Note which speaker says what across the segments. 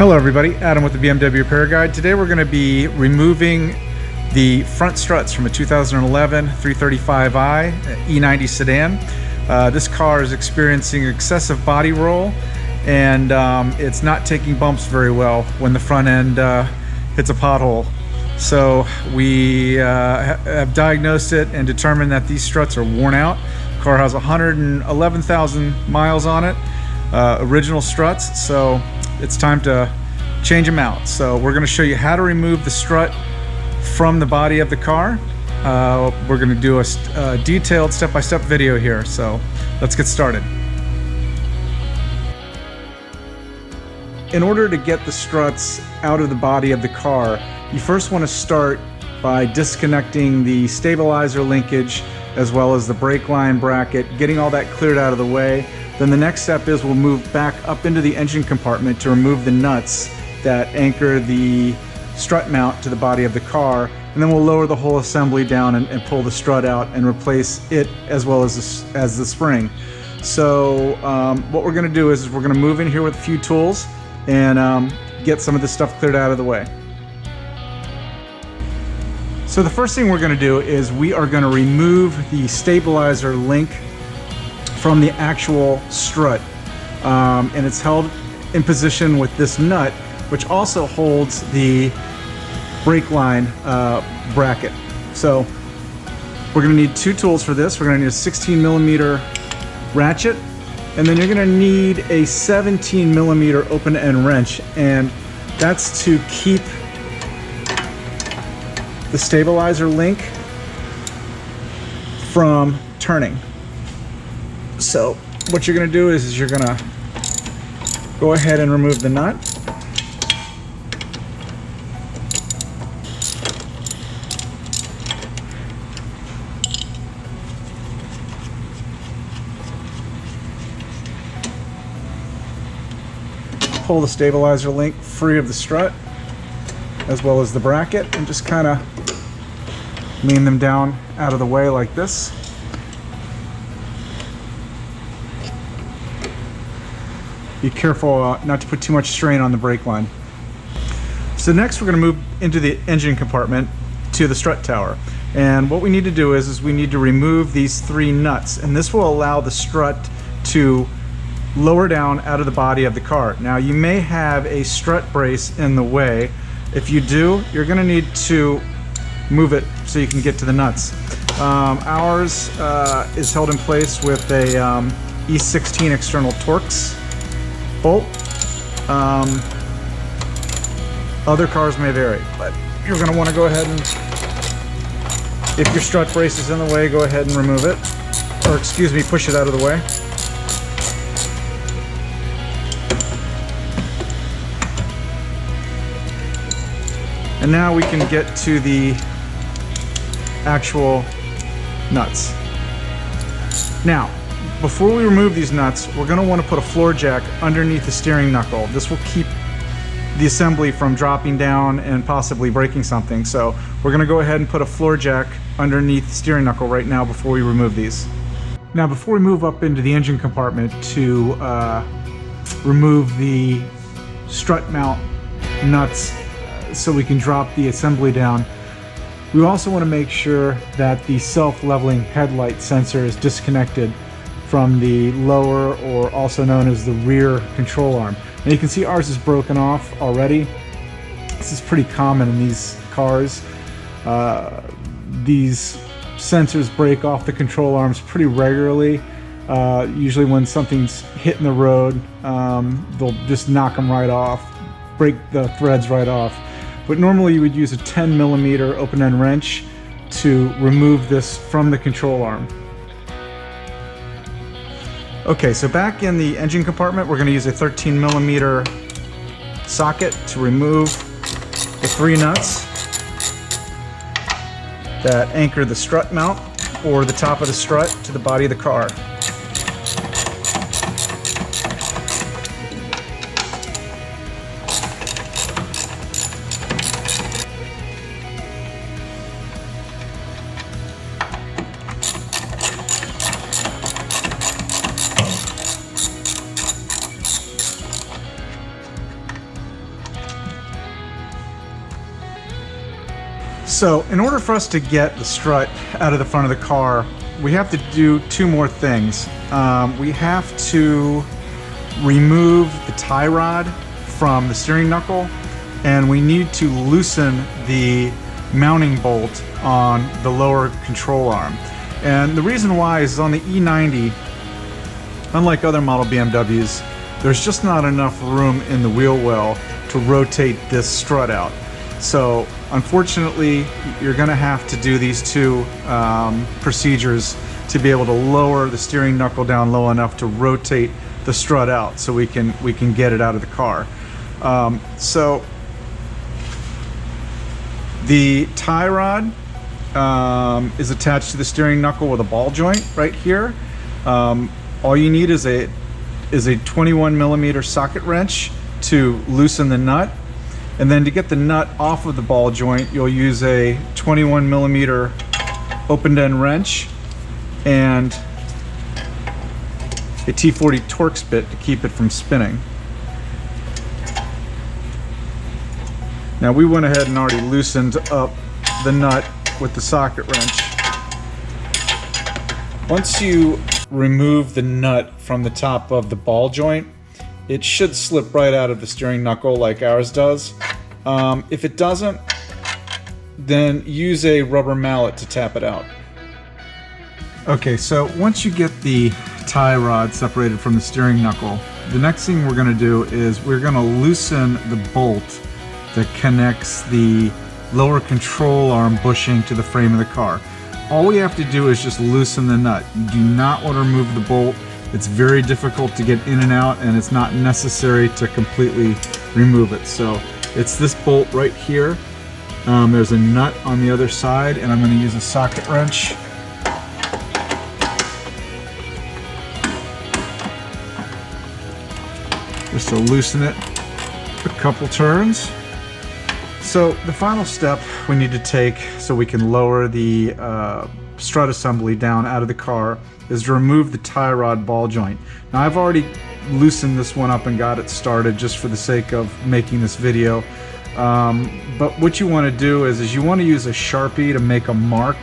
Speaker 1: Hello everybody, Adam with the BMW Repair Guide. Today we're going to be removing the front struts from a 2011 335i E90 sedan. This car is experiencing excessive body roll, and it's not taking bumps very well when the front end hits a pothole. So we have diagnosed it and determined that these struts are worn out. The car has 111,000 miles on it, original struts, so it's time to change them out. So we're going to show you how to remove the strut from the body of the car. We're going to do a detailed step-by-step video here, so let's get started. In order to get the struts out of the body of the car, you first want to start by disconnecting the stabilizer linkage as well as the brake line bracket, getting all that cleared out of the way. Then the next step is we'll move back up into the engine compartment to remove the nuts that anchor the strut mount to the body of the car, and then we'll lower the whole assembly down and pull the strut out and replace it as well as the spring. So what we're going to do is we're going to move in here with a few tools and get some of this stuff cleared out of the way. So the first thing we're going to do is we are going to remove the stabilizer link from the actual strut, and it's held in position with this nut, which also holds the brake line bracket. So we're going to need two tools for this. We're going to need a 16mm ratchet, and then you're going to need a 17mm open-end wrench, and that's to keep the stabilizer link from turning. So what you're going to do is you're going to go ahead and remove the nut. Pull the stabilizer link free of the strut as well as the bracket, and just kind of lean them down out of the way like this. Be careful not to put too much strain on the brake line. So next we're going to move into the engine compartment to the strut tower. And what we need to do is we need to remove these three nuts, and this will allow the strut to lower down out of the body of the car. Now you may have a strut brace in the way. If you do, you're going to need to move it so you can get to the nuts. Ours is held in place with a E16 external Torx bolt. Other cars may vary, but you're going to want to go ahead and, if your strut brace is in the way, go ahead and remove it, or excuse me, push it out of the way. And now we can get to the actual nuts. Now, before we remove these nuts, we're going to want to put a floor jack underneath the steering knuckle. This will keep the assembly from dropping down and possibly breaking something. So we're going to go ahead and put a floor jack underneath the steering knuckle right now before we remove these. Now, before we move up into the engine compartment to remove the strut mount nuts so we can drop the assembly down, we also want to make sure that the self-leveling headlight sensor is disconnected from the lower, or also known as the rear, control arm. And you can see ours is broken off already. This is pretty common in these cars. These sensors break off the control arms pretty regularly. Usually when something's hitting the road, they'll just knock them right off, break the threads right off. But normally you would use a 10mm open-end wrench to remove this from the control arm. Okay, so back in the engine compartment, we're going to use a 13mm socket to remove the three nuts that anchor the strut mount, or the top of the strut, to the body of the car. So in order for us to get the strut out of the front of the car, we have to do two more things. We have to remove the tie rod from the steering knuckle, and we need to loosen the mounting bolt on the lower control arm. And the reason why is on the E90, unlike other model BMWs, there's just not enough room in the wheel well to rotate this strut out. So unfortunately, you're going to have to do these two procedures to be able to lower the steering knuckle down low enough to rotate the strut out, so we can get it out of the car. So the tie rod is attached to the steering knuckle with a ball joint right here. All you need is a 21mm socket wrench to loosen the nut, and then to get the nut off of the ball joint, you'll use a 21mm open end wrench and a T40 Torx bit to keep it from spinning. Now we went ahead and already loosened up the nut with the socket wrench. Once you remove the nut from the top of the ball joint, it should slip right out of the steering knuckle like ours does. If it doesn't, then use a rubber mallet to tap it out. Okay, so once you get the tie rod separated from the steering knuckle, the next thing we're going to do is we're going to loosen the bolt that connects the lower control arm bushing to the frame of the car. All we have to do is just loosen the nut. You do not want to remove the bolt. It's very difficult to get in and out, and it's not necessary to completely remove it. So it's this bolt right here. There's a nut on the other side, and I'm going to use a socket wrench. Just to loosen it a couple turns. So the final step we need to take so we can lower the strut assembly down out of the car is to remove the tie rod ball joint. Now I've already loosened this one up and got it started just for the sake of making this video. But what you want to do is you want to use a Sharpie to make a mark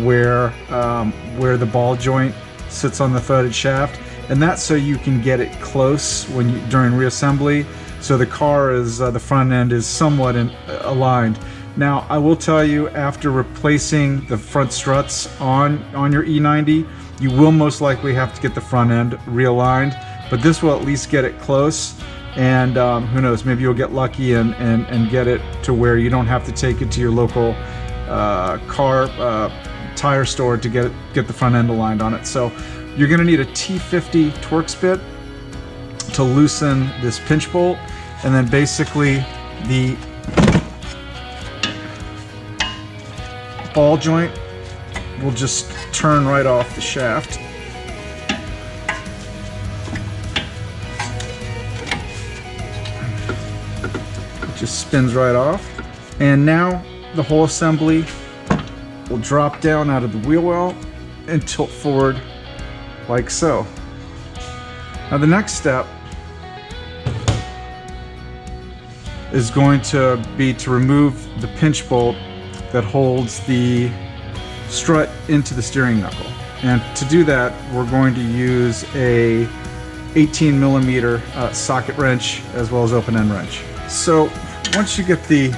Speaker 1: where the ball joint sits on the threaded shaft, and that's so you can get it close during reassembly, so the car is the front end is somewhat aligned. Now I will tell you, after replacing the front struts on your E90, you will most likely have to get the front end realigned, but this will at least get it close. And who knows, maybe you'll get lucky and get it to where you don't have to take it to your local car tire store to get the front end aligned on it. So you're going to need a T50 Torx bit to loosen this pinch bolt, and then basically the ball joint will just turn right off the shaft. It just spins right off, and now the whole assembly will drop down out of the wheel well and tilt forward like so. Now the next step is going to be to remove the pinch bolt that holds the strut into the steering knuckle. And to do that, we're going to use a 18mm socket wrench as well as open end wrench. So once you get the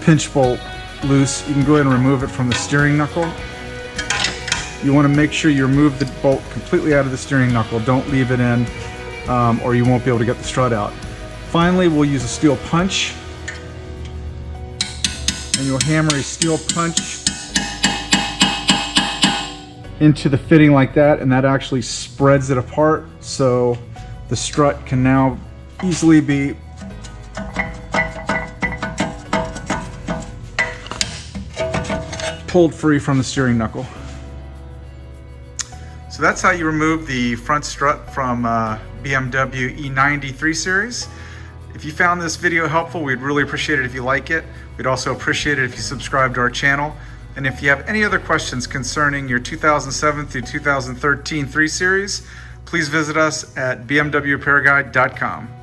Speaker 1: pinch bolt loose, you can go ahead and remove it from the steering knuckle. You want to make sure you remove the bolt completely out of the steering knuckle. Don't leave it in, or you won't be able to get the strut out. Finally, we'll use a steel punch, and you'll hammer a steel punch into the fitting like that, and that actually spreads it apart, so the strut can now easily be pulled free from the steering knuckle. So that's how you remove the front strut from BMW E90 3 Series. If you found this video helpful, we'd really appreciate it if you like it. We'd also appreciate it if you subscribe to our channel. And if you have any other questions concerning your 2007 through 2013 3 Series, please visit us at bmwrepairguide.com.